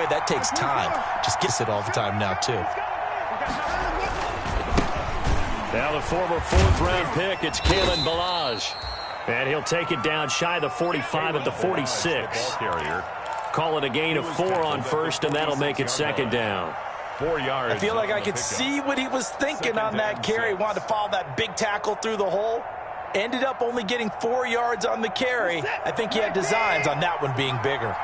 way, that takes time. Just gets it all the time now, too. Now the former fourth-round pick, it's Kalen Ballage. And he'll take it down shy of the 45 at the 46. Call it a gain of 4 on first, and that'll make it second down. 4 yards. I feel like I could see what he was thinking on that carry. Wanted to follow that big tackle through the hole. Ended up only getting 4 yards on the carry. I think he had designs on that one being bigger.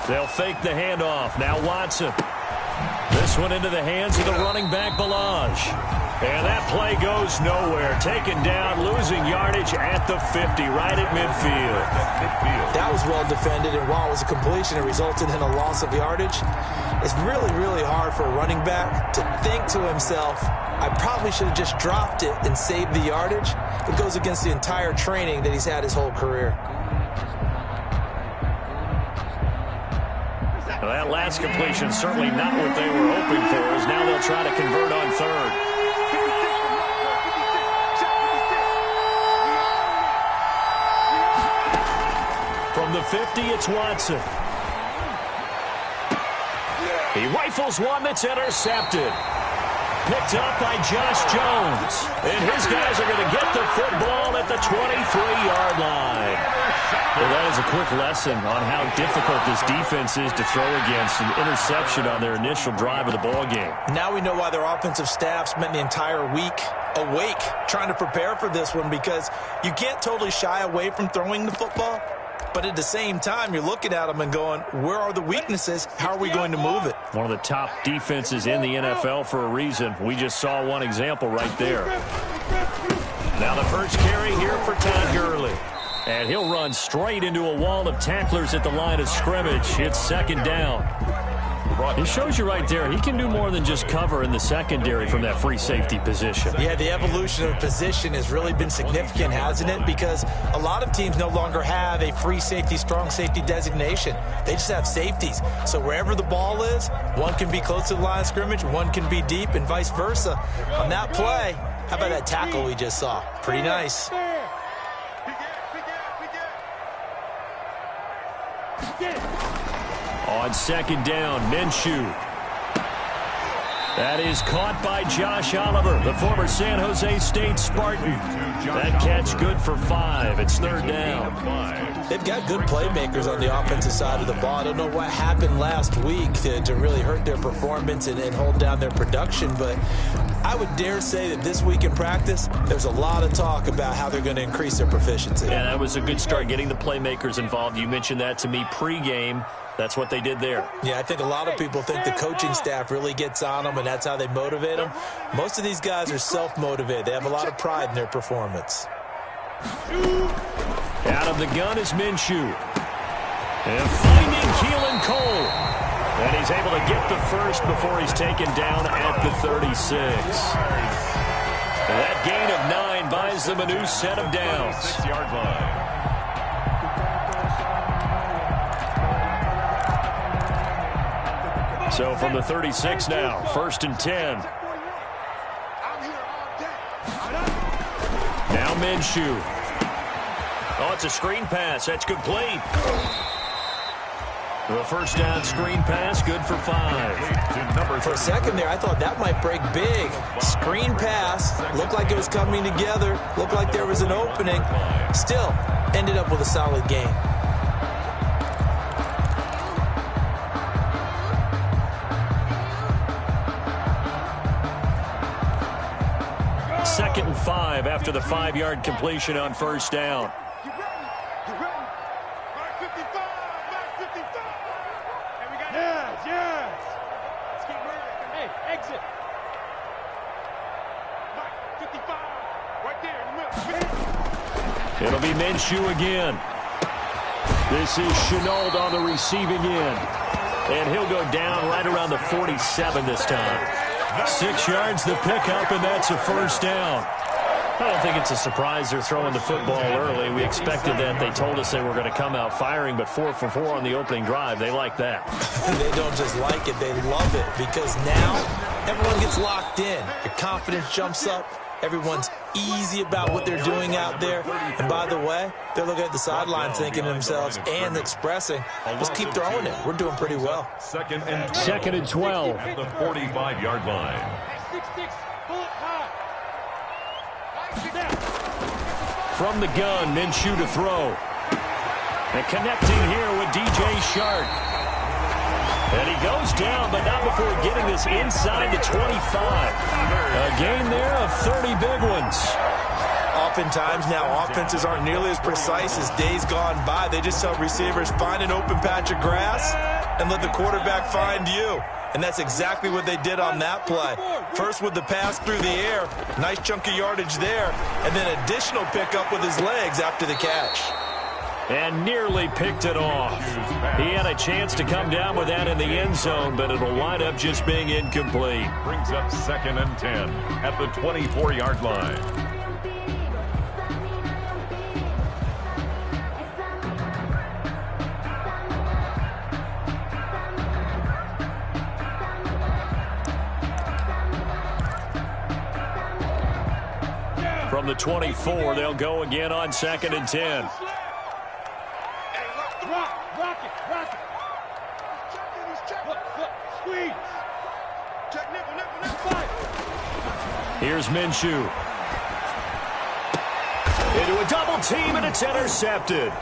They'll fake the handoff. Now Watson. This one into the hands of the running back, Ballage. And that play goes nowhere. Taken down, losing yardage at the 50, right at midfield. That was well defended, and while it was a completion, it resulted in a loss of yardage. It's really, really hard for a running back to think to himself, I probably should have just dropped it and saved the yardage. It goes against the entire training that he's had his whole career. Well, that last completion certainly not what they were hoping for, as now they'll try to convert on third. From the 50, it's Watson. He rifles one that's intercepted. Picked up by Josh Jones. And his guys are going to get the football at the 23-yard line. Well, that is a quick lesson on how difficult this defense is to throw against. An interception on their initial drive of the ball game. Now we know why their offensive staff spent the entire week awake trying to prepare for this one, because you can't totally shy away from throwing the football. But at the same time, you're looking at them and going, where are the weaknesses? How are we going to move it? One of the top defenses in the NFL for a reason. We just saw one example right there. Now the first carry here for Todd Gurley. And he'll run straight into a wall of tacklers at the line of scrimmage. It's second down. It shows you right there, he can do more than just cover in the secondary from that free safety position. Yeah, the evolution of position has really been significant, hasn't it? Because a lot of teams no longer have a free safety, strong safety designation. They just have safeties. So wherever the ball is, one can be close to the line of scrimmage, one can be deep, and vice versa. On that play, how about that tackle we just saw? Pretty nice. On second down, Minshew. That is caught by Josh Oliver, the former San Jose State Spartan. That catch good for 5. It's third down. They've got good playmakers on the offensive side of the ball. I don't know what happened last week to really hurt their performance and hold down their production, but I would dare say that this week in practice, there's a lot of talk about how they're going to increase their proficiency. Yeah, that was a good start, getting the playmakers involved. You mentioned that to me pregame. That's what they did there. Yeah, I think a lot of people think the coaching staff really gets on them, and that's how they motivate them. Most of these guys are self-motivated. They have a lot of pride in their performance. Out of the gun is Minshew. And finding Keelan Cole. And he's able to get the first before he's taken down at the 36. And that gain of 9 buys them a new set of downs. 6-yard line. So from the 36 now, 1st and 10. Now Minshew. Oh, it's a screen pass. That's complete. The first down screen pass, good for 5. For a second there, I thought that might break big. Screen pass, looked like it was coming together, looked like there was an opening. Still, ended up with a solid game. Second and 5 after the 5-yard completion on first down. It'll be Minshew again. This is Shenault on the receiving end. And he'll go down right around the 47 this time. 6 yards the pickup, and that's a first down. I don't think it's a surprise they're throwing the football early. We expected that. They told us they were going to come out firing, but 4 for 4 on the opening drive. They like that. They don't just like it, they love it, because now everyone gets locked in. Your confidence jumps up. Everyone's easy about what they're doing out there. And by the way, they're looking at the sideline thinking to themselves and expressing, just keep throwing it. We're doing pretty well. Second and 12. At the 45-yard line. From the gun, Minshew to throw. And connecting here with DJ Shark. And he goes down, but not before getting this inside the 25. A gain there of 30 big ones. Oftentimes now, offenses aren't nearly as precise as days gone by. They just tell receivers, find an open patch of grass and let the quarterback find you. And that's exactly what they did on that play. First with the pass through the air, nice chunk of yardage there, and then additional pickup with his legs after the catch. And nearly picked it off. He had a chance to come down with that in the end zone, but it'll wind up just being incomplete. Brings up 2nd and 10 at the 24-yard line. From the 24, they'll go again on 2nd and 10. Rock it. Squeeze. Check nickel. Here's Minshew. Into a double team, and it's intercepted.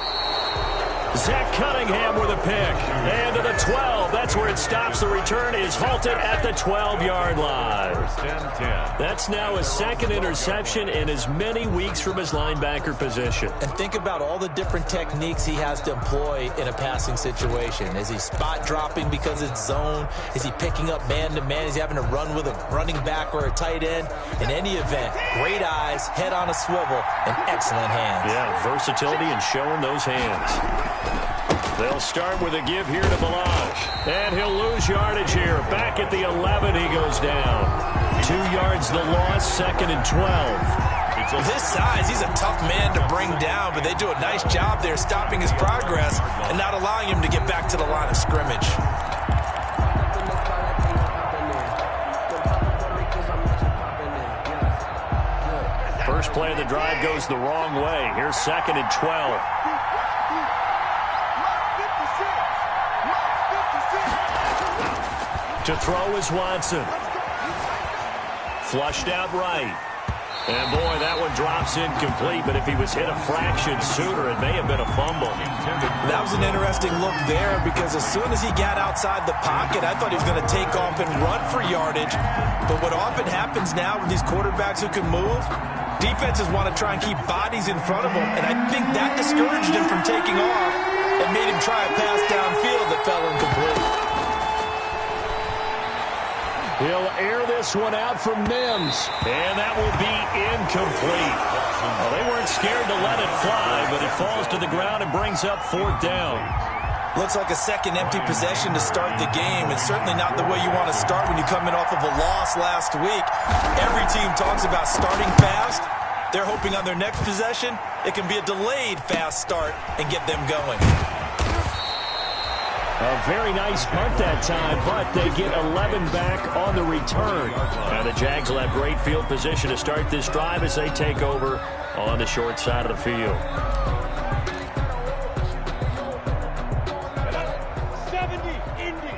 Zach Cunningham with a pick. And to the 12. That's where it stops. The return is halted at the 12-yard line. 1st and 10. That's now his 2nd interception in as many weeks from his linebacker position. And think about all the different techniques he has to employ in a passing situation. Is he spot dropping because it's zone? Is he picking up man-to-man? Is he having to run with a running back or a tight end? In any event, great eyes, head on a swivel, and excellent hands. Yeah, versatility and showing those hands. They'll start with a give here to Balaj. And he'll lose yardage here. Back at the 11, he goes down. 2 yards the loss, 2nd and 12. With his size, he's a tough man to bring down, but they do a nice job there stopping his progress and not allowing him to get back to the line of scrimmage. First play of the drive goes the wrong way. Here's 2nd and 12. To throw is Watson. Flushed out right. And, boy, that one drops incomplete, but if he was hit a fraction sooner, it may have been a fumble. That was an interesting look there because as soon as he got outside the pocket, I thought he was going to take off and run for yardage. But what often happens now with these quarterbacks who can move, defenses want to try and keep bodies in front of them, and I think that discouraged him from taking off and made him try a pass downfield that fell incomplete. He'll air this one out from Mims, and that will be incomplete. Well, they weren't scared to let it fly, but it falls to the ground and brings up 4th down. Looks like a second empty possession to start the game, and certainly not the way you want to start when you're coming off of a loss last week. Every team talks about starting fast. They're hoping on their next possession, it can be a delayed fast start and get them going. A very nice punt that time, but they get 11 back on the return. And the Jags will have great field position to start this drive as they take over on the short side of the field. 70, Indy.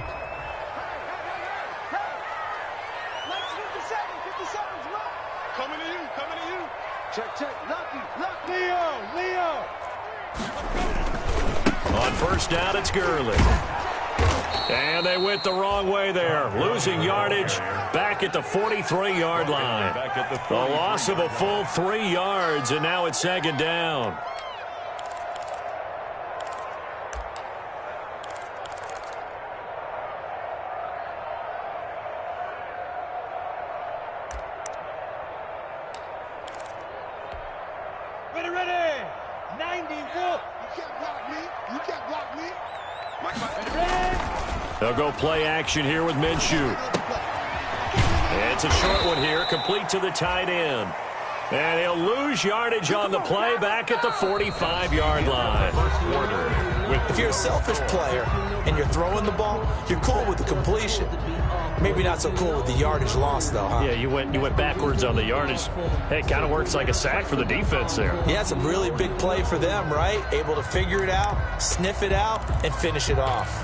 57's right. Coming to you. Check. Lucky. Leo. On first down, it's Gurley. And they went the wrong way there. Losing yardage back at the 43-yard line. The loss of a full 3 yards, and now it's 2nd down. Ready. 90 Wolf. You can't block me. They'll go play action here with Minshew. It's a short one here, complete to the tight end. And he'll lose yardage on the play back at the 45-yard line. If you're a selfish player and you're throwing the ball, you're cool with the completion. Maybe not so cool with the yardage loss, though, huh? Yeah, you went backwards on the yardage. Hey, it kind of works like a sack for the defense there. Yeah, it's a really big play for them, right? Able to figure it out, sniff it out, and finish it off.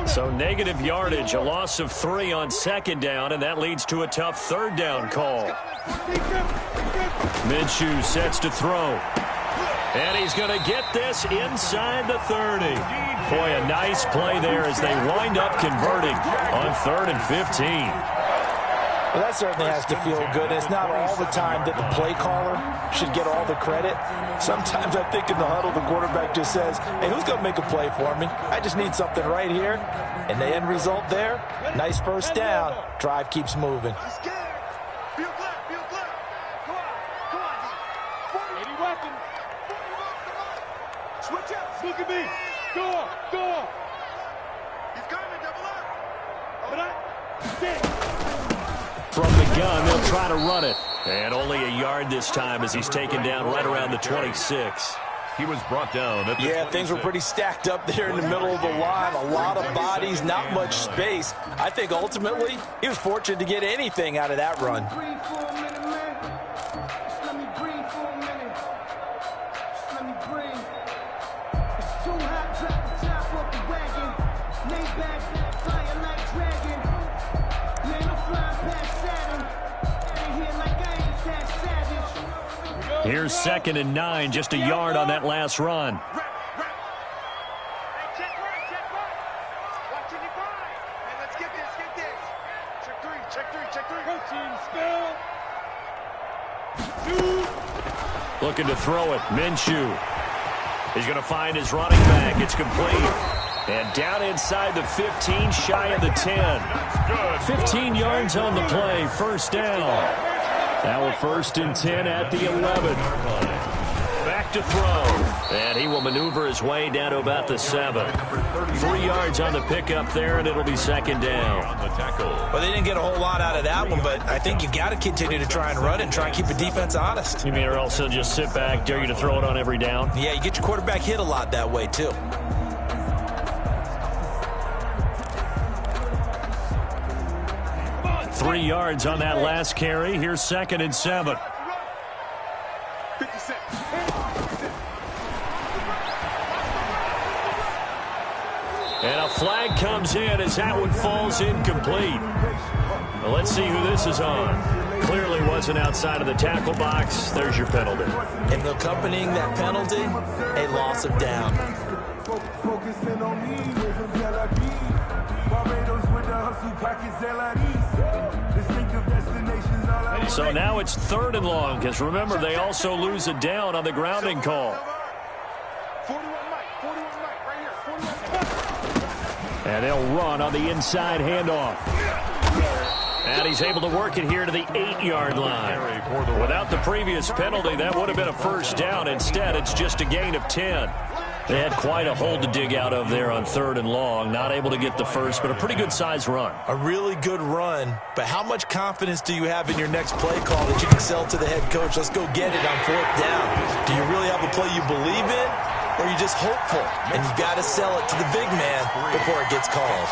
So negative yardage, a loss of 3 on second down, and that leads to a tough third down call. Minshew sets to throw. And he's going to get this inside the 30. Boy, a nice play there as they wind up converting on 3rd and 15. Well, that certainly has to feel good. It's not all the time that the play caller should get all the credit. Sometimes I think in the huddle, the quarterback just says, hey, who's going to make a play for me? I just need something right here. And the end result there, nice first down. Drive keeps moving. Switch up, look at me. Go on, go on. He's coming, double up. But from the gun, they'll try to run it. And only a yard this time as he's taken down right around the 26. He was brought down at the 26. Things were pretty stacked up there in the middle of the line. A lot of bodies, not much space. I think ultimately he was fortunate to get anything out of that run. Here's 2nd and 9, just a yard on that last run. Looking to throw it, Minshew. He's going to find his running back. It's complete. And down inside the 15, shy of the 10. 15 yards on the play, first down. Now a 1st and 10 at the 11. Back to throw. And he will maneuver his way down to about the 7. 3 yards on the pickup there, and it'll be 2nd down. Well, they didn't get a whole lot out of that one, but I think you've got to continue to try and run and try and keep the defense honest. You mean or else they'll just sit back, dare you to throw it on every down? Yeah, you get your quarterback hit a lot that way, too. Three yards on that last carry. Here's 2nd and 7. And a flag comes in as that one falls incomplete. Well, let's see who this is on. Clearly wasn't outside of the tackle box. There's your penalty. And accompanying that penalty, a loss of down. So now it's 3rd and long, because remember, they also lose a down on the grounding call. And they'll run on the inside handoff. And he's able to work it here to the 8-yard line. Without the previous penalty, that would have been a first down. Instead, it's just a gain of 10. They had quite a hole to dig out of there on 3rd and long. Not able to get the first, but a pretty good-sized run. A really good run, but how much confidence do you have in your next play call that you can sell to the head coach? Let's go get it on 4th down. Do you really have a play you believe in, or are you just hopeful? And you've got to sell it to the big man before it gets called.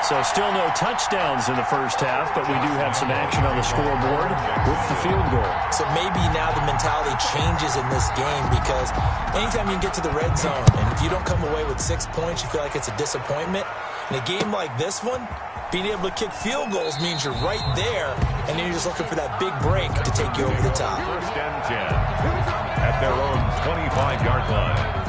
So still no touchdowns in the first half, but we do have some action on the scoreboard with the field goal. So maybe now the mentality changes in this game, because anytime you get to the red zone, and if you don't come away with 6 points, you feel like it's a disappointment. In a game like this one, being able to kick field goals means you're right there, and then you're just looking for that big break to take you over the top. 1st and 10 at their own 25-yard line.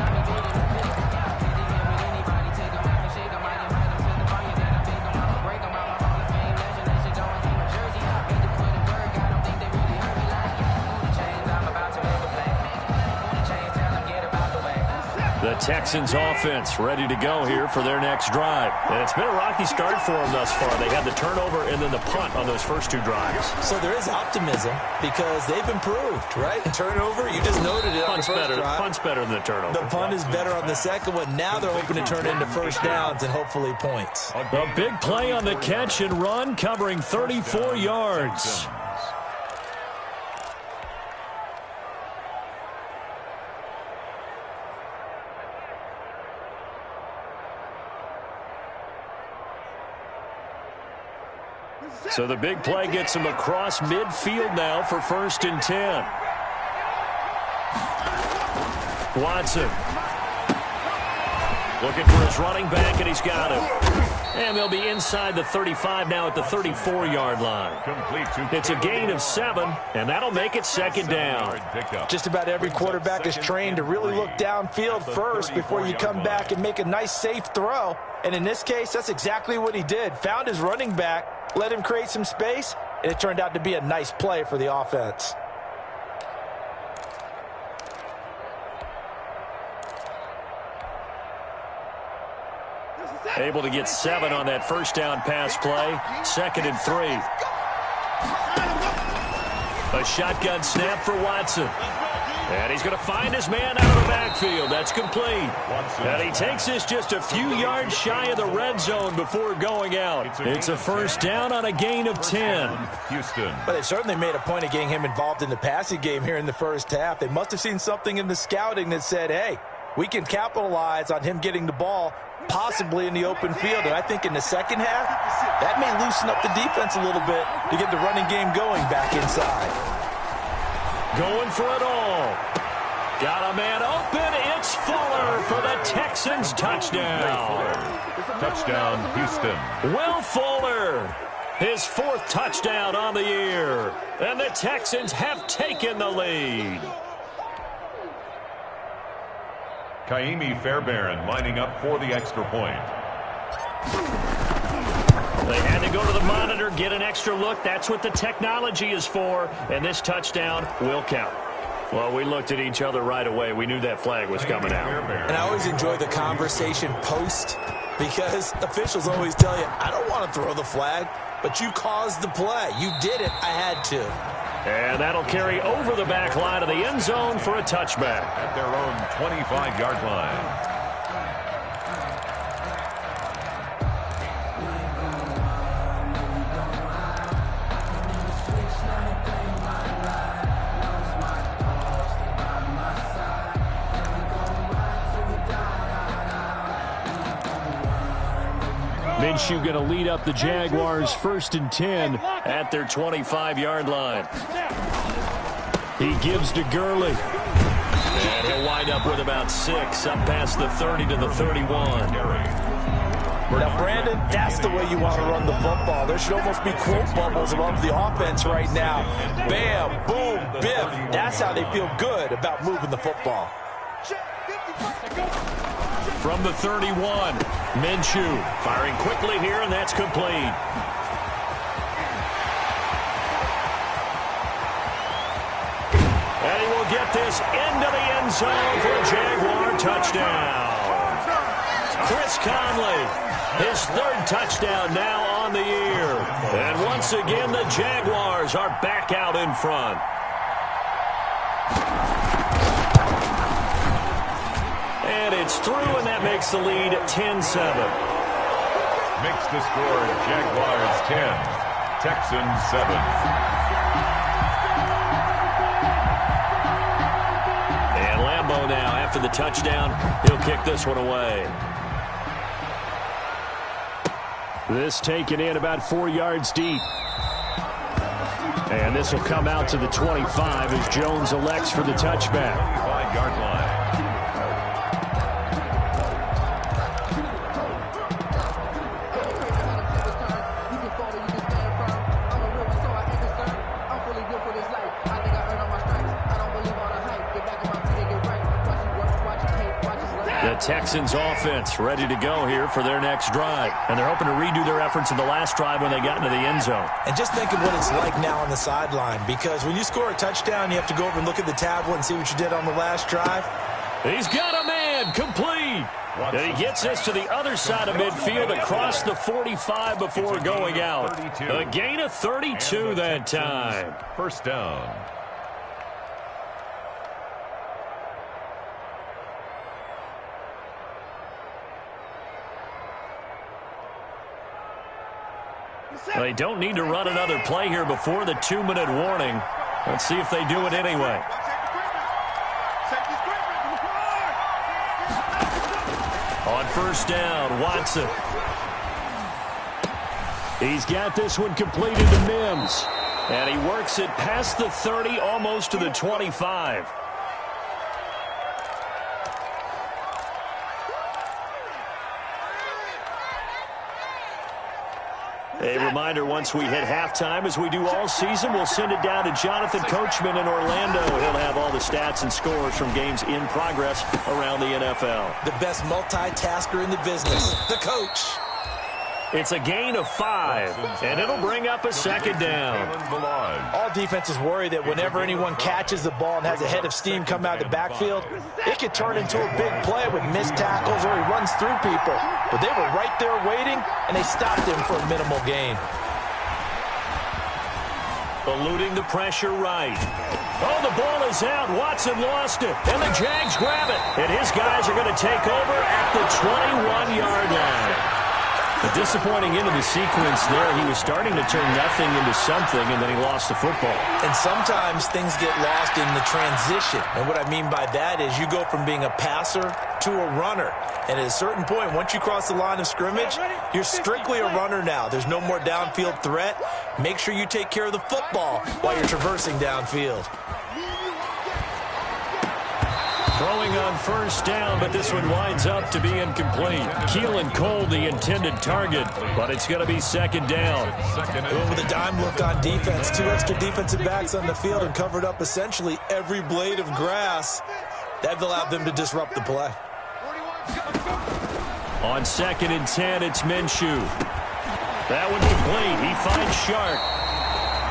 The Texans offense ready to go here for their next drive. And it's been a rocky start for them thus far. They had the turnover and then the punt on those first 2 drives. So there is optimism because they've improved, right? And turnover, you just noted it on the first drive. Punt's better than the turnover. The punt is better on the second one. Now they're hoping to turn it into first downs and hopefully points. A big play on the catch and run, covering 34 yards. So the big play gets him across midfield now for 1st and 10. Watson. Looking for his running back, and he's got him. And they'll be inside the 35 now at the 34-yard line. It's a gain of 7, and that'll make it 2nd down. Just about every quarterback is trained to really look downfield first before you come back and make a nice, safe throw. And in this case, that's exactly what he did. Found his running back, let him create some space, and it turned out to be a nice play for the offense. Able to get 7 on that 1st down pass play. 2nd and 3. A shotgun snap for Watson. And he's going to find his man out of the backfield. That's complete. And he takes this just a few yards shy of the red zone before going out. It's a 1st down on a gain of 10. Houston. But they certainly made a point of getting him involved in the passing game here in the 1st half. They must have seen something in the scouting that said, hey, we can capitalize on him getting the ball possibly in the open field. And I think in the 2nd half, that may loosen up the defense a little bit to get the running game going back inside. Going for it all. Got a man open. It's Fuller for the Texans touchdown. Touchdown, Houston. Will Fuller, his 4th touchdown on the year. And the Texans have taken the lead. Kaimi Fairbairn lining up for the extra point. They had to go to the monitor, get an extra look. That's what the technology is for. And this touchdown will count. Well, we looked at each other right away. We knew that flag was coming out. And I always enjoy the conversation post because officials always tell you, I don't want to throw the flag, but you caused the play. You did it. I had to. And that'll carry over the back line of the end zone for a touchback. At their own 25-yard line. Minshew going to lead up the Jaguars 1st and 10 at their 25-yard line. He gives to Gurley. And he'll wind up with about 6 up past the 30 to the 31. Now, Brandon, that's the way you want to run the football. There should almost be quote bubbles above the offense right now. Bam, boom, biff. That's how they feel good about moving the football. From the 31, Minshew firing quickly here, and that's complete. And he will get this into the end zone for a Jaguar touchdown. Chris Conley, his 3rd touchdown now on the year. And once again, the Jaguars are back out in front. And it's through, and that makes the lead 10-7. Makes the score Jaguars 10, Texans 7. And Lambeau now, after the touchdown, he'll kick this one away. This taken in about 4 yards deep. And this will come out to the 25 as Jones elects for the touchback. 25-yard line. The Texans offense ready to go here for their next drive. And they're hoping to redo their efforts in the last drive when they got into the end zone. And just think of what it's like now on the sideline, because when you score a touchdown, you have to go over and look at the tablet and see what you did on the last drive. He's got a man, complete. And he gets this to the other side of midfield across the 45 before going out. A gain of 32 that time. 1st down. They don't need to run another play here before the 2-minute warning. Let's see if they do it anyway. On 1st down, Watson. He's got this one completed to Mims. And he works it past the 30, almost to the 25. A reminder, once we hit halftime, as we do all season, we'll send it down to Jonathan Coachman in Orlando. He'll have all the stats and scores from games in progress around the NFL. The best multitasker in the business, the coach. It's a gain of 5, and it'll bring up a second down. All defenses worry that whenever anyone catches the ball and has a head of steam come out of the backfield, it could turn into a big play with missed tackles or he runs through people. But they were right there waiting, and they stopped him for a minimal gain. Eluding the pressure right. Oh, the ball is out. Watson lost it, and the Jags grab it. And his guys are going to take over at the 21-yard line. A disappointing end of the sequence there. He was starting to turn nothing into something, and then he lost the football. And sometimes things get lost in the transition. And what I mean by that is you go from being a passer to a runner. And at a certain point, once you cross the line of scrimmage, you're strictly a runner now. There's no more downfield threat. Make sure you take care of the football while you're traversing downfield. Throwing on first down, but this one winds up to be incomplete. Keelan Cole, the intended target, but it's going to be second down. With a dime look on defense, 2 extra defensive backs on the field and covered up essentially every blade of grass. That allowed them to disrupt the play. On 2nd and 10, it's Minshew. That one complete. He finds Shark.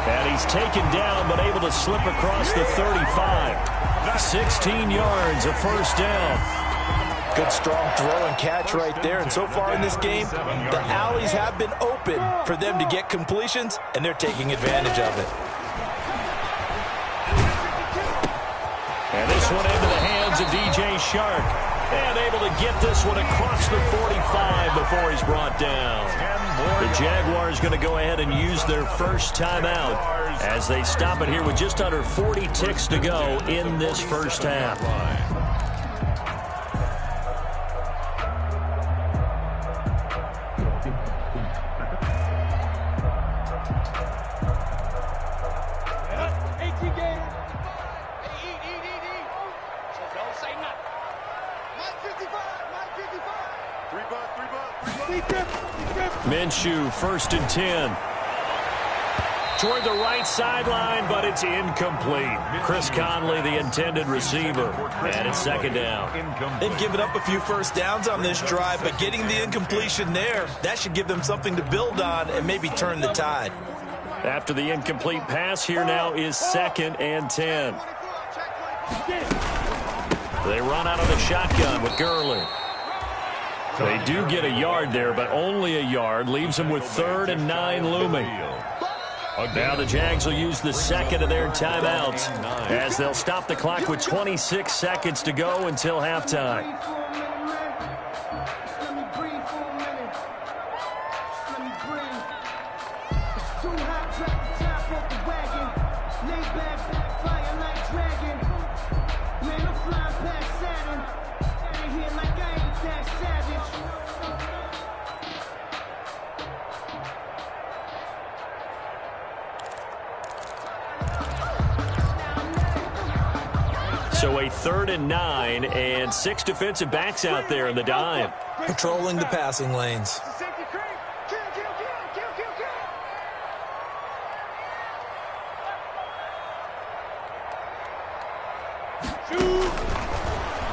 And he's taken down, but able to slip across the 35. 16 yards, a first down. Good strong throw and catch right there. And so far in this game, the alleys have been open for them to get completions, and they're taking advantage of it. And this one into the hands of DJ Shark. And able to get this one across the 45 before he's brought down. The Jaguars going to go ahead and use their first timeout as they stop it here with just under 40 ticks to go in this first half. Minshew, 1st and 10. Toward the right sideline, but it's incomplete. Chris Conley, the intended receiver, and it's second down. They've given up a few first downs on this drive, but getting the incompletion there, that should give them something to build on and maybe turn the tide. After the incomplete pass, here now is 2nd and 10. They run out of the shotgun with Gurley. They do get a yard there, but only a yard. Leaves them with 3rd and 9 looming. Now the Jags will use the second of their timeouts as they'll stop the clock with 26 seconds to go until halftime. So a 3rd and 9 and 6 defensive backs out there in the dime. Patrolling the passing lanes.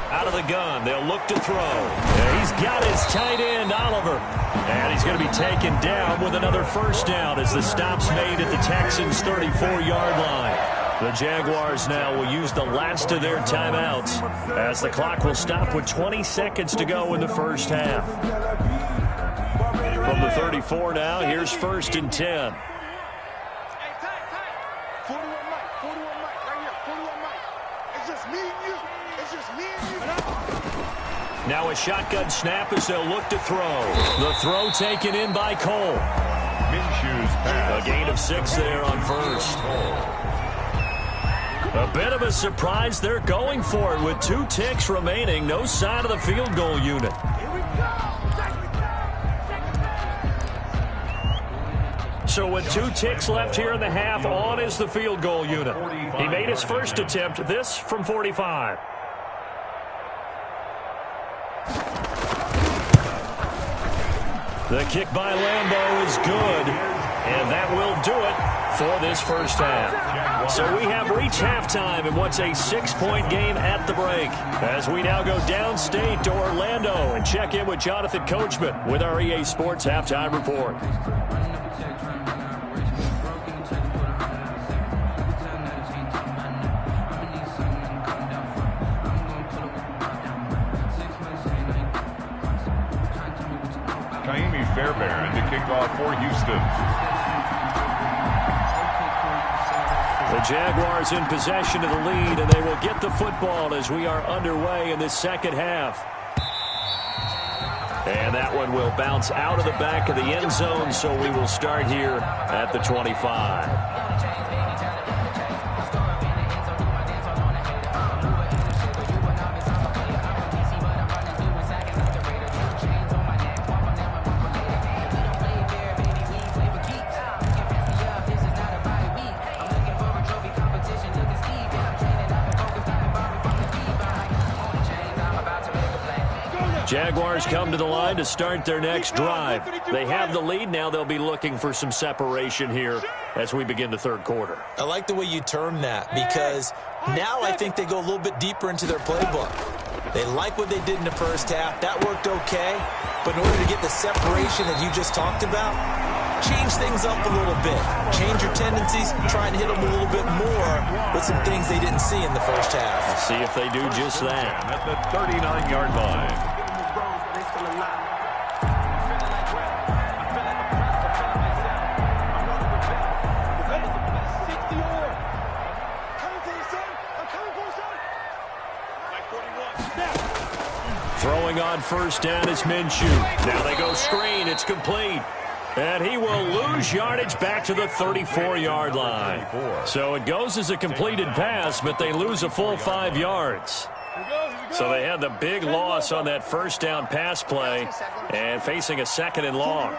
Out of the gun, they'll look to throw. Yeah, he's got his tight end, Oliver. And he's going to be taken down with another first down as the stop's made at the Texans' 34-yard line. The Jaguars now will use the last of their timeouts as the clock will stop with 20 seconds to go in the first half. From the 34 now, here's 1st and 10. Now a shotgun snap as they'll look to throw. The throw taken in by Cole. A gain of 6 there on first. A bit of a surprise. They're going for it with 2 ticks remaining. No sign of the field goal unit. So with 2 ticks left here in the half, on is the field goal unit. He made his first attempt, this from 45. The kick by Lambeau is good, and that will do it for this first half. So we have reached halftime in what's a 6-point game at the break, as we now go downstate to Orlando and check in with Jonathan Coachman with our EA Sports Halftime Report. Fairbairn to kick off for Houston. The Jaguars in possession of the lead, and they will get the football as we are underway in this second half. And that one will bounce out of the back of the end zone, so we will start here at the 25. Jaguars come to the line to start their next drive. They have the lead. Now they'll be looking for some separation here as we begin the third quarter. I like the way you term that, because now I think they go a little bit deeper into their playbook. They like what they did in the first half. That worked okay. But in order to get the separation that you just talked about, change things up a little bit. Change your tendencies. Try and hit them a little bit more with some things they didn't see in the first half. Let's see if they do just that. At the 39-yard line. Throwing on first down is Minshew. Now they go screen. It's complete. And he will lose yardage back to the 34-yard line. So it goes as a completed pass, but they lose a full 5 yards. So they had the big loss on that first down pass play and facing a second and long.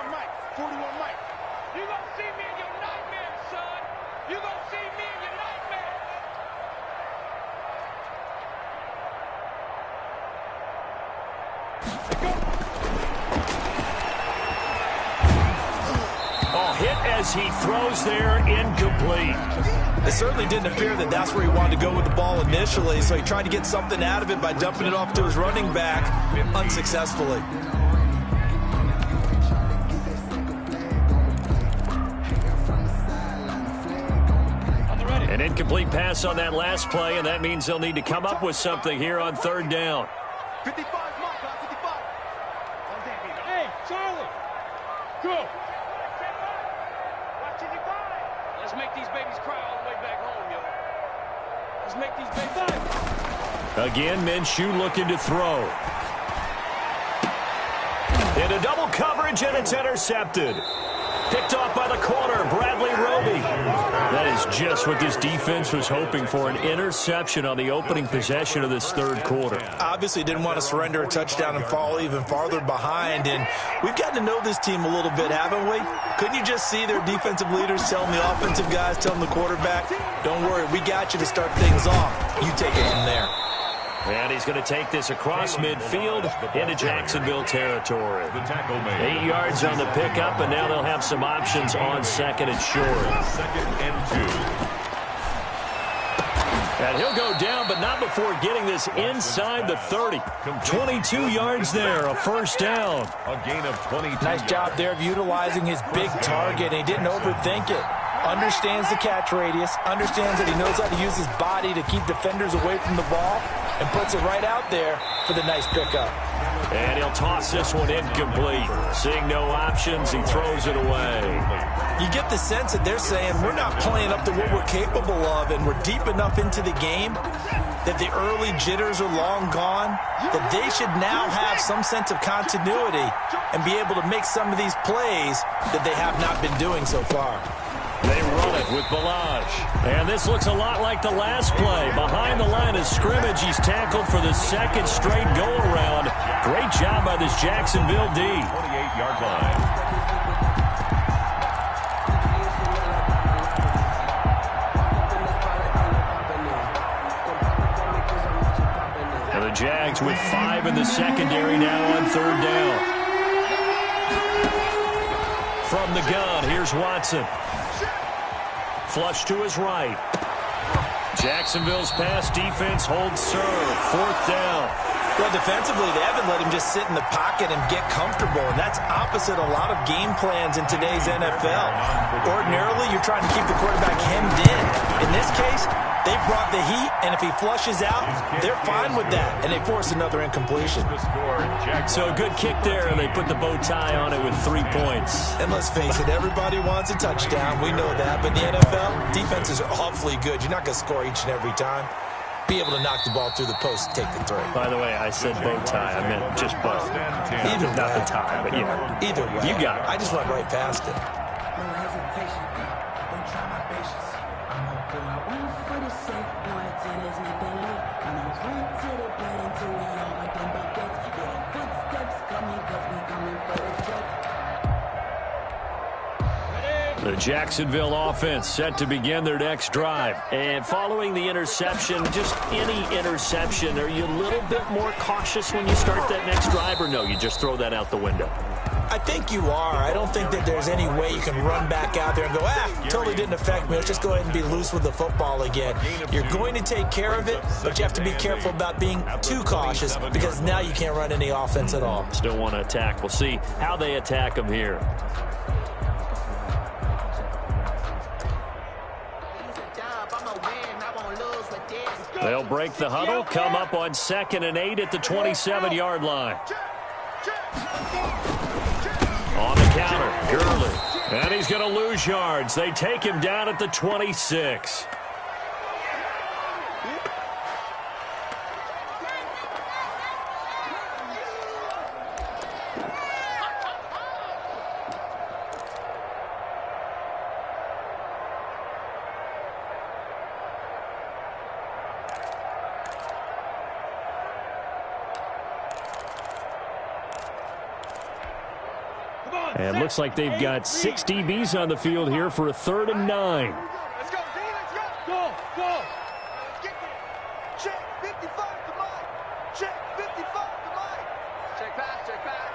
As he throws there, incomplete. It certainly didn't appear that that's where he wanted to go with the ball initially, so he tried to get something out of it by dumping it off to his running back unsuccessfully. An incomplete pass on that last play, and that means they'll need to come up with something here on third down. 55, 55. Hey, Charlie, go. Let's make these babies cry all the way back home, yo. Let's make these babies. Again, Minshew looking to throw. Into double coverage, and it's intercepted. Picked off by the corner, Bradley Roby. That is just what this defense was hoping for, an interception on the opening possession of this third quarter. Obviously didn't want to surrender a touchdown and fall even farther behind, and we've gotten to know this team a little bit, haven't we? Couldn't you just see their defensive leaders telling the offensive guys, telling the quarterback, don't worry, we got you to start things off. You take it from there. And he's going to take this across midfield into Jacksonville territory. 8 yards on the pickup, and now they'll have some options on second and short. Second and 2. And he'll go down, but not before getting this inside the 30. 22 yards there, a first down. A gain of 22. Nice job there of utilizing his big target, and he didn't overthink it. Understands the catch radius, understands that he knows how to use his body to keep defenders away from the ball, and puts it right out there for the nice pickup. And he'll toss this one incomplete. Seeing no options, he throws it away. You get the sense that they're saying we're not playing up to what we're capable of, and we're deep enough into the game that the early jitters are long gone, that they should now have some sense of continuity and be able to make some of these plays that they have not been doing so far. They run it with Balaj. And this looks a lot like the last play. Behind the line of scrimmage, he's tackled for the second straight go-around. Great job by this Jacksonville D. 28-yard line. Jags with 5 in the secondary now on 3rd down. From the gun, here's Watson. Flush to his right. Jacksonville's pass defense holds serve. 4th down. Well, defensively, they haven't let him just sit in the pocket and get comfortable, and that's opposite a lot of game plans in today's NFL. Ordinarily, you're trying to keep the quarterback hemmed in. In this case, they brought the heat, and if he flushes out, they're fine with that, and they force another incompletion. So a good kick there, and they put the bow tie on it with 3 points. And let's face it, everybody wants a touchdown. We know that, but in the NFL, defenses are awfully good. You're not going to score each and every time. Be able to knock the ball through the post and take the throw. By the way, I said bow tie. I meant just bow. Either Not way. the tie, but yeah. Either way. You got it. I just went right past it. No hesitation, don't try my patience. I'ma pull out one for the safe, boy, till there's nothing left. I'ma run to the bed until we all got them buckets. Yeah, the footsteps coming, cause we coming for the check. The Jacksonville offense set to begin their next drive. And following the interception, just any interception, are you a little bit more cautious when you start that next drive, or no, you just throw that out the window? I think you are. I don't think that there's any way you can run back out there and go, totally didn't affect me. Let's just go ahead and be loose with the football again. You're going to take care of it, but you have to be careful about being too cautious because now you can't run any offense at all. Still want to attack. We'll see how they attack them here. They'll break the huddle, come up on 2nd and 8 at the 27-yard line. On the counter, Gurley. And he's going to lose yards. They take him down at the 26. And looks like they've got 6 DBs on the field here for a 3rd and 9. Let's go, D, let's go. Go, go. Get there. Check 55 to Mike. Check 55 to Mike. Check pass, check pass.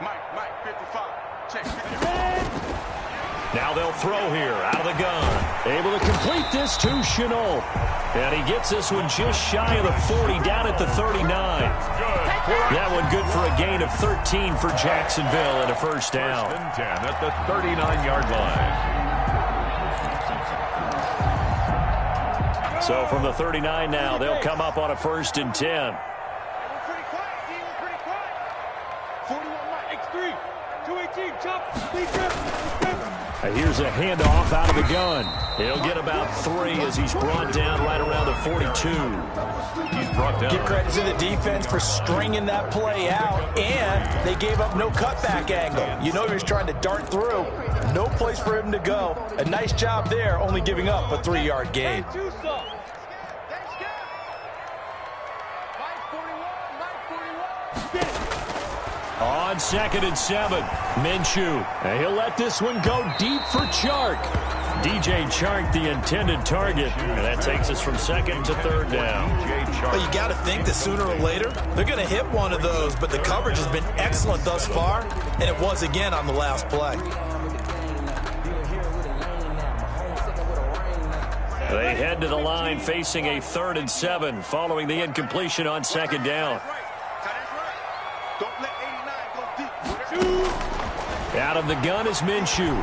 Mike, 55. Check 55. Now they'll throw here out of the gun. Able to complete this to Chenault. And he gets this one just shy of the 40, down at the 39. That one good for a gain of 13 for Jacksonville and a 1st down. 1st and 10 at the 39-yard line. So from the 39 now, they'll come up on a 1st and 10. We're pretty quiet, D. We're pretty quiet. 41 Mike, X3. 218, chop. Speed grip. Here's a handoff out of the gun. He'll get about 3 as he's brought down right around the 42. He's brought down. Give credit to the defense for stringing that play out, and they gave up no cutback angle. You know he was trying to dart through. No place for him to go. A nice job there, only giving up a 3-yard gain. On 2nd and 7, Minshew. And he'll let this one go deep for Chark. DJ Chark, the intended target. And that takes us from 2nd to 3rd down. Well, you got to think that sooner or later, they're going to hit one of those, but the coverage has been excellent thus far, and it was again on the last play. They head to the line facing a 3rd and 7 following the incompletion on 2nd down. Don't let 89 go deep. Out of the gun is Minshew.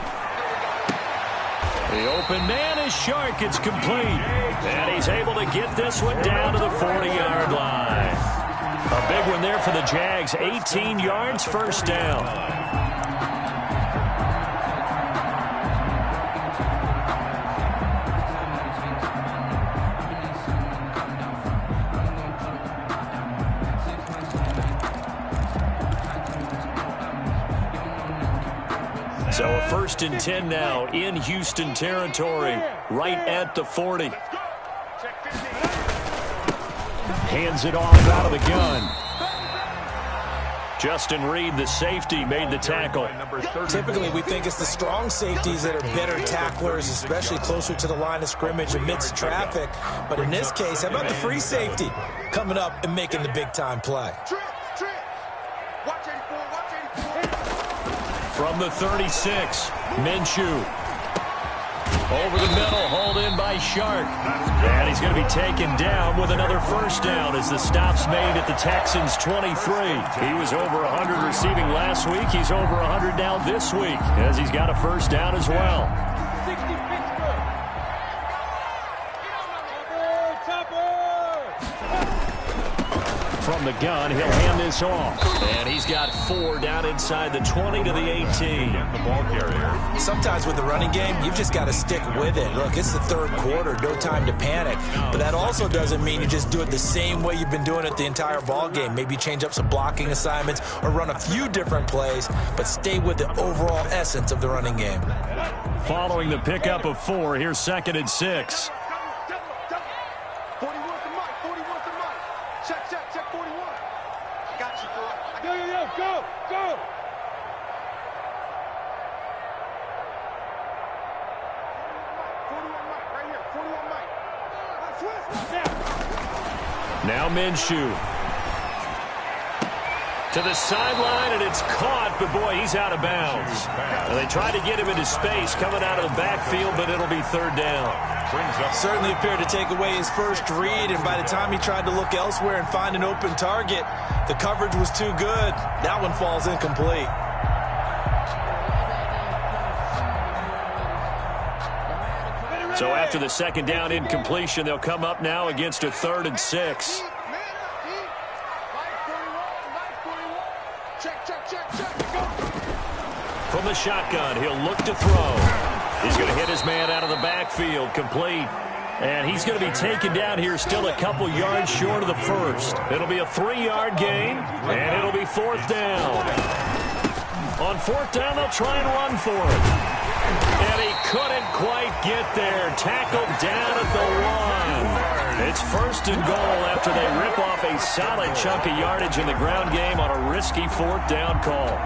The open man is Chark. It's complete. And he's able to get this one down to the 40-yard line. A big one there for the Jags. 18 yards, 1st down. So a 1st and 10 now in Houston territory, right at the 40. Hands it off out of the gun. Justin Reed, the safety, made the tackle. Typically, we think it's the strong safeties that are better tacklers, especially closer to the line of scrimmage amidst traffic. But in this case, how about the free safety coming up and making the big-time play? From the 36, Minshew. Over the middle, hauled in by Shark. And he's going to be taken down with another first down as the stop's made at the Texans' 23. He was over 100 receiving last week. He's over 100 now this week as he's got a first down as well. From the gun, he'll hand this off. And he's got 4 down inside the 20 to the 18. The ball carrier. Sometimes with the running game, you've just got to stick with it. Look, it's the third quarter, no time to panic. But that also doesn't mean you just do it the same way you've been doing it the entire ball game. Maybe change up some blocking assignments or run a few different plays, but stay with the overall essence of the running game. Following the pickup of 4, here's 2nd and 6. Now Minshew. To the sideline, and it's caught, but boy, he's out of bounds. And they tried to get him into space coming out of the backfield, but it'll be 3rd down. Certainly appeared to take away his first read, and by the time he tried to look elsewhere and find an open target, the coverage was too good. That one falls incomplete. So after the 2nd down incompletion, they'll come up now against a 3rd and 6. From the shotgun, he'll look to throw. He's going to hit his man out of the backfield, complete. And he's going to be taken down here still a couple yards short of the first. It'll be a 3-yard gain, and it'll be 4th down. On 4th down, they'll try and run for it. And he couldn't quite get there. Tackled down at the 1. It's 1st and goal after they rip off a solid chunk of yardage in the ground game on a risky 4th down call.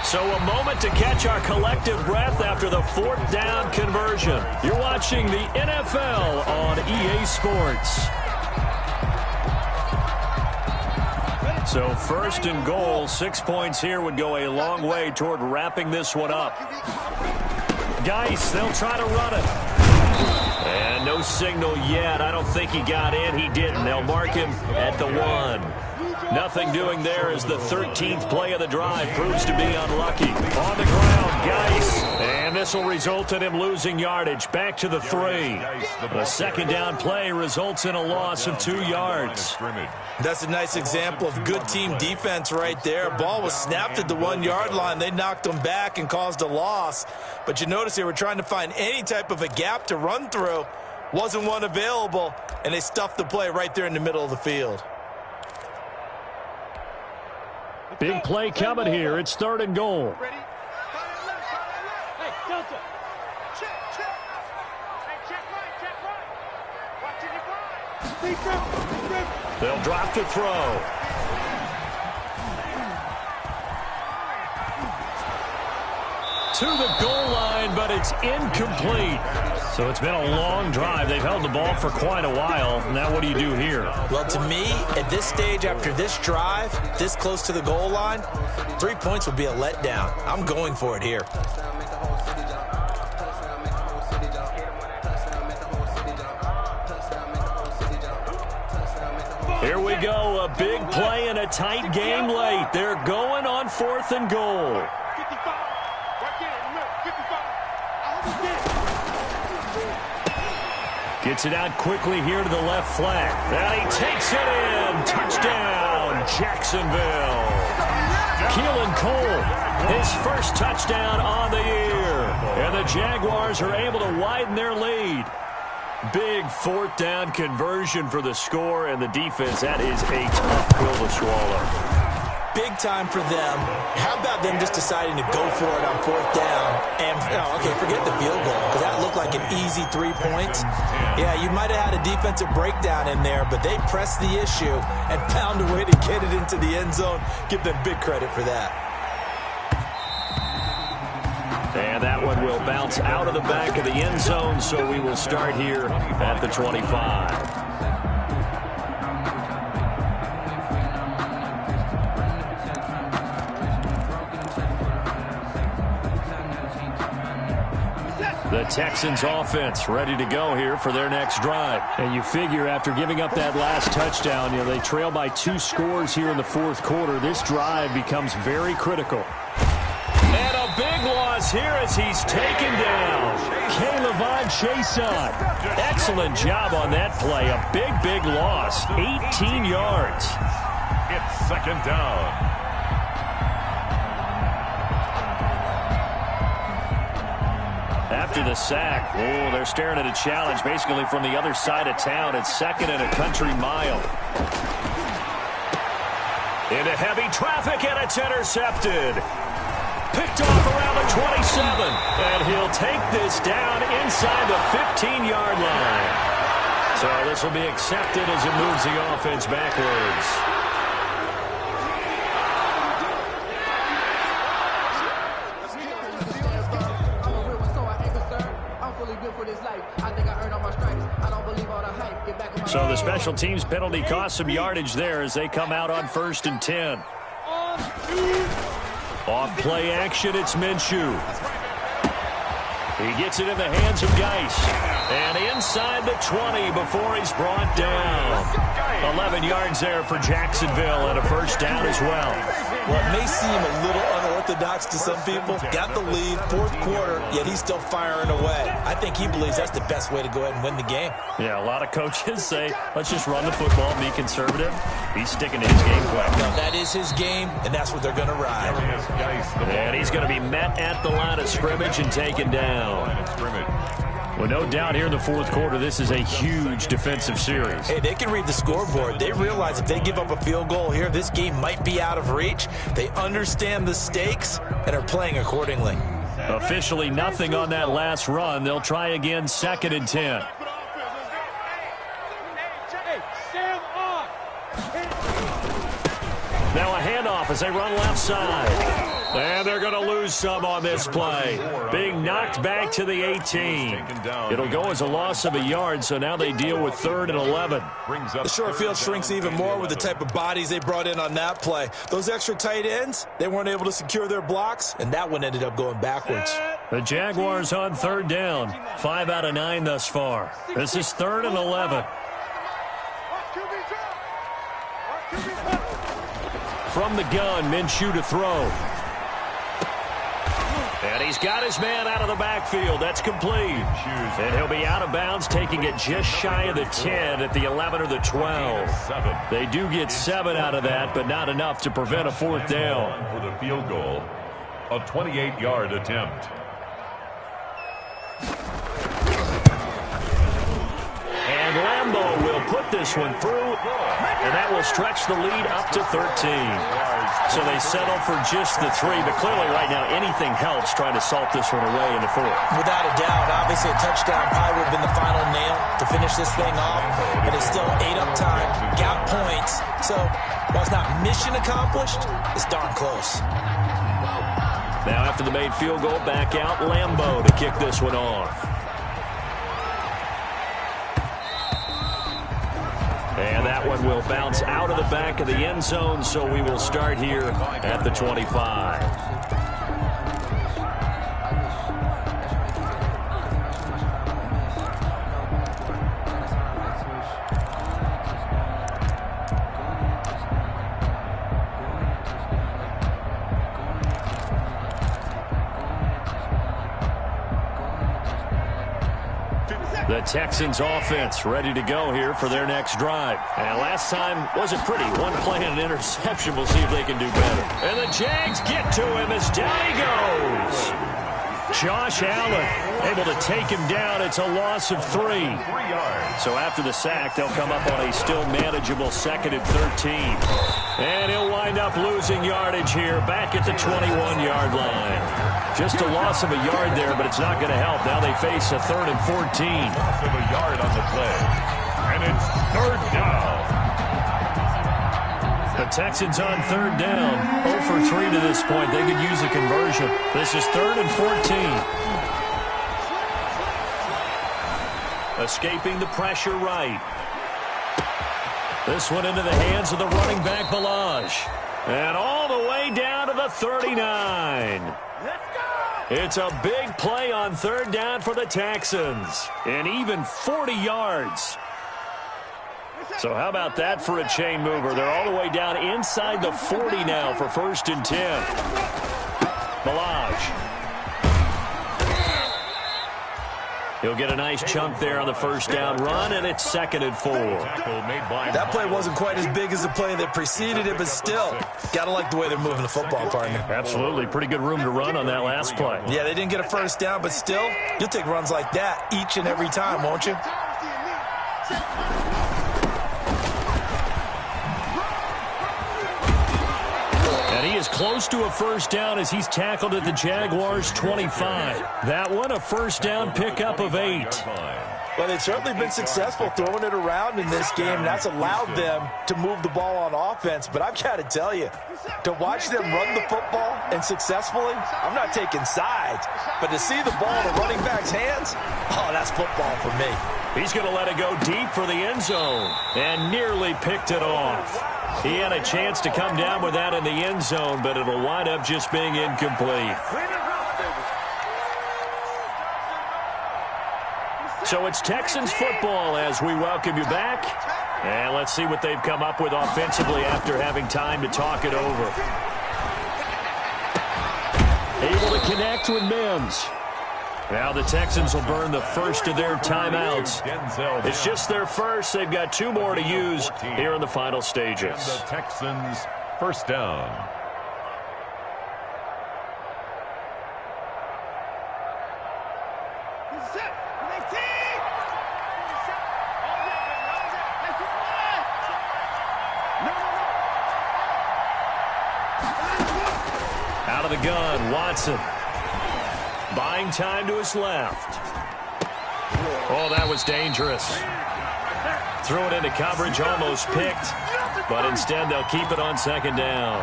So a moment to catch our collective breath after the 4th down conversion. You're watching the NFL on EA Sports. So 1st and goal, 6 points here would go a long way toward wrapping this one up. Geis, they'll try to run it. And no signal yet. I don't think he got in. He didn't. They'll mark him at the 1. Nothing doing there as the 13th play of the drive proves to be unlucky. On the ground, Geis. And this will result in him losing yardage. Back to the 3. The 2nd down play results in a loss of 2 yards. That's a nice example of good team defense right there. Ball was snapped at the 1-yard line. They knocked them back and caused a loss. But you notice they were trying to find any type of a gap to run through. Wasn't one available, and they stuffed the play right there in the middle of the field. Big play coming here. It's 3rd and goal. Hey, Delta. Check. Hey, check right. Watching your blind. They'll drop to throw. To the goal line, but it's incomplete. So it's been a long drive. They've held the ball for quite a while. Now what do you do here? Well, to me, at this stage, after this drive, this close to the goal line, 3 points would be a letdown. I'm going for it here. Here we go, a big play and a tight game late. They're going on 4th and goal. 55. Right there in the middle. 55. I hope he did. Gets it out quickly here to the left flat. And he takes it in. Touchdown, Jacksonville. Keelan Cole, his first touchdown on the year. And the Jaguars are able to widen their lead. Big 4th down conversion for the score, and the defense, that is a tough pill to swallow. big time for them. How about them just deciding to go for it on 4th down? And, okay, forget the field goal, because that looked like an easy 3 points. Yeah, you might have had a defensive breakdown in there, but they pressed the issue and found a way to get it into the end zone. Give them big credit for that. And that one will bounce out of the back of the end zone, so we will start here at the 25. The Texans offense ready to go here for their next drive. And you figure after giving up that last touchdown, they trail by 2 scores here in the 4th quarter. This drive becomes very critical. And a big loss here as he's taken down. K'Lavon Chaisson. Excellent job on that play. A big loss. 18 yards. It's 2nd down. After the sack, they're staring at a challenge basically from the other side of town. It's 2nd and a country mile. Into heavy traffic, and it's intercepted. Picked off around the 27, and he'll take this down inside the 15-yard line. So this will be accepted as it moves the offense backwards. So the special teams penalty cost some yardage there as they come out on 1st and 10. Off play action, it's Minshew. He gets it in the hands of Geis. And inside the 20 before he's brought down. 11 yards there for Jacksonville and a 1st down as well. Well, it may seem a little unorthodox to some people. Got the lead, 4th quarter, yet he's still firing away. I think he believes that's the best way to go ahead and win the game. Yeah, a lot of coaches say, let's just run the football, be conservative. He's sticking to his game plan. No, that is his game, and that's what they're going to ride. And he's going to be met at the line of scrimmage and taken down. Well, no doubt here in the 4th quarter, this is a huge defensive series. Hey, they can read the scoreboard. They realize if they give up a field goal here, this game might be out of reach. They understand the stakes and are playing accordingly. Officially nothing on that last run. They'll try again, 2nd and 10. Now a handoff as they run left side. And they're going to lose some on this play. Being knocked back to the 18. It'll go as a loss of a yard, so now they deal with 3rd and 11. The short field shrinks even more with the type of bodies they brought in on that play. Those extra tight ends, they weren't able to secure their blocks, and that one ended up going backwards. The Jaguars on 3rd down. 5 out of 9 thus far. This is 3rd and 11. From the gun, Minshew to throw. And he's got his man out of the backfield. That's complete. And he'll be out of bounds, taking it just shy of the 10 at the 11 or the 12. They do get 7 out of that, but not enough to prevent a 4th down. For the field goal, a 28-yard attempt. And Lambeau will put this one through, and that will stretch the lead up to 13. So they settle for just the 3, but clearly right now anything helps trying to salt this one away in the 4th. Without a doubt, obviously a touchdown probably would have been the final nail to finish this thing off, but it's still ate up time, got points, so while it's not mission accomplished, it's darn close. Now after the made field goal, back out Lambeau to kick this one off. And that one will bounce out of the back of the end zone, so we will start here at the 25. The Texans offense ready to go here for their next drive. And last time wasn't pretty. One play and an interception. We'll see if they can do better. And the Jags get to him as down he goes. Josh Allen able to take him down. It's a loss of 3. 3 yards. So after the sack, they'll come up on a still manageable 2nd and 13. And he'll wind up losing yardage here back at the 21-yard line. Just a loss of a yard there, but it's not going to help. Now they face a 3rd and 14. Loss of a yard on the play. And it's 3rd down. The Texans on 3rd down. 0 for 3 to this point. They could use a conversion. This is 3rd and 14. Escaping the pressure right. This one into the hands of the running back, Balaj. And all the way down to the 39. It's a big play on 3rd down for the Texans. And even 40 yards. So how about that for a chain mover? They're all the way down inside the 40 now for 1st and 10. Balaj. He'll get a nice chunk there on the 1st down run, and it's 2nd and 4. That play wasn't quite as big as the play that preceded it, but still, got to like the way they're moving the football, partner. Absolutely. Pretty good room to run on that last play. Yeah, they didn't get a 1st down, but still, you'll take runs like that each and every time, won't you? And he is close to a 1st down as he's tackled at the Jaguars' 25. That one, a 1st down pickup of 8. Well, they've certainly been successful throwing it around in this game. That's allowed them to move the ball on offense. But I've got to tell you, to watch them run the football and successfully, I'm not taking sides. But to see the ball in the running back's hands, oh, that's football for me. He's going to let it go deep for the end zone and nearly picked it off. He had a chance to come down with that in the end zone, but it'll wind up just being incomplete. So it's Texans football as we welcome you back. And let's see what they've come up with offensively after having time to talk it over. Able to connect with Mims. Now the Texans will burn the first of their timeouts. It's just their first. They've got 2 more to use here in the final stages. The Texans 1st down. Out of the gun, Watson. Buying time to his left. Oh, that was dangerous. Threw it into coverage, almost picked. But instead, they'll keep it on 2nd down.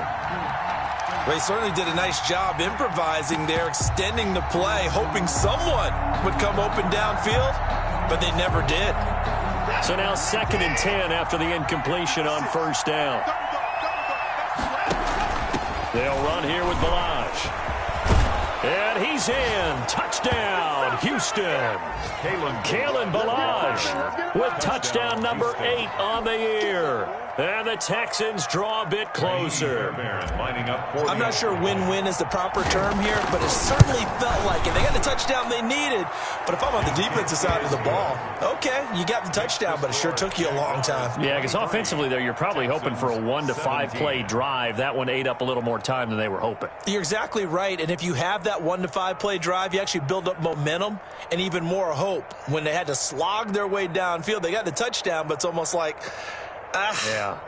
Well, he certainly did a nice job improvising there, extending the play, hoping someone would come open downfield, but they never did. So now 2nd and 10 after the incompletion on 1st down. They'll run here with Balaj. And he's in. Touchdown, Houston. Kalen Balaj with touchdown number 8 on the year. And the Texans draw a bit closer. I'm not sure win-win is the proper term here, but it certainly felt like it. They got the touchdown they needed, but if I'm on the defensive side of the ball, okay, you got the touchdown, but it sure took you a long time. Yeah, because offensively, there, you're probably hoping for a 1 to 5 play drive. That one ate up a little more time than they were hoping. You're exactly right, and if you have that 1 to 5 play drive, you actually build up momentum and even more hope. When they had to slog their way downfield, they got the touchdown, but it's almost like,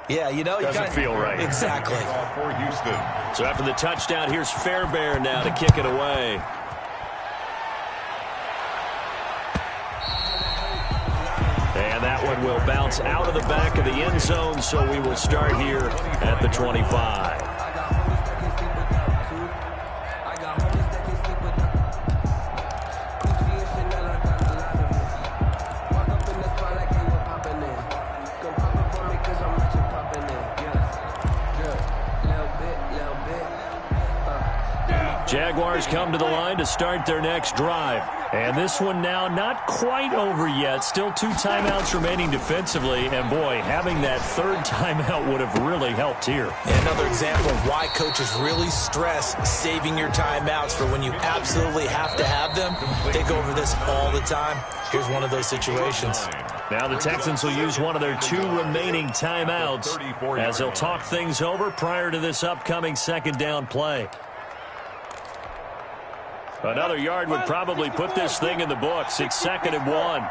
yeah, you know, doesn't feel right. Exactly. For Houston. So after the touchdown, here's Fairbairn now to kick it away. And that one will bounce out of the back of the end zone, so we will start here at the 25. Jaguars come to the line to start their next drive. And this one now not quite over yet. Still 2 timeouts remaining defensively. And, boy, having that 3rd timeout would have really helped here. Another example of why coaches really stress saving your timeouts for when you absolutely have to have them. They go over this all the time. Here's one of those situations. Now the Texans will use one of their 2 remaining timeouts as they'll talk things over prior to this upcoming 2nd down play. Another yard would probably put this thing in the books. It's 2nd and 1.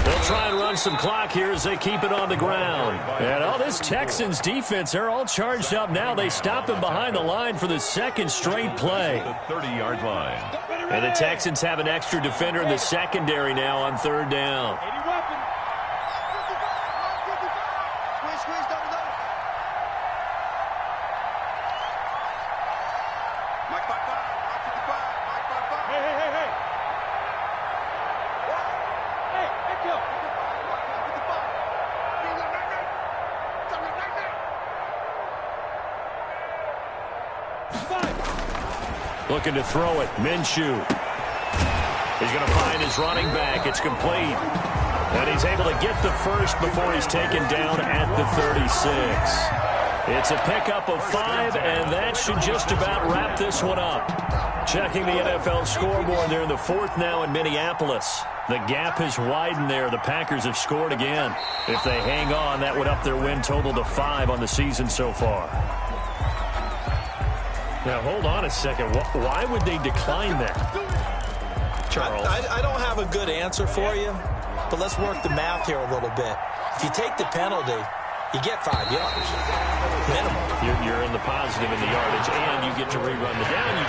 They'll try and run some clock here as they keep it on the ground. And all this Texans defense, they're all charged up now. They stop him behind the line for the 2nd straight play. The 30-yard line. And the Texans have an extra defender in the secondary now on 3rd down. Looking to throw it. Minshew. He's going to find his running back. It's complete. And he's able to get the first before he's taken down at the 36. It's a pickup of 5, and that should just about wrap this one up. Checking the NFL scoreboard, they're in the 4th now in Minneapolis. The gap has widened there. The Packers have scored again. If they hang on, that would up their win total to 5 on the season so far. Now, hold on a second. Why would they decline that? Charles? I don't have a good answer for you, but let's work the math here a little bit. If you take the penalty, you get 5 yards. Minimum. You're in the positive in the yardage, and you get to rerun the down. You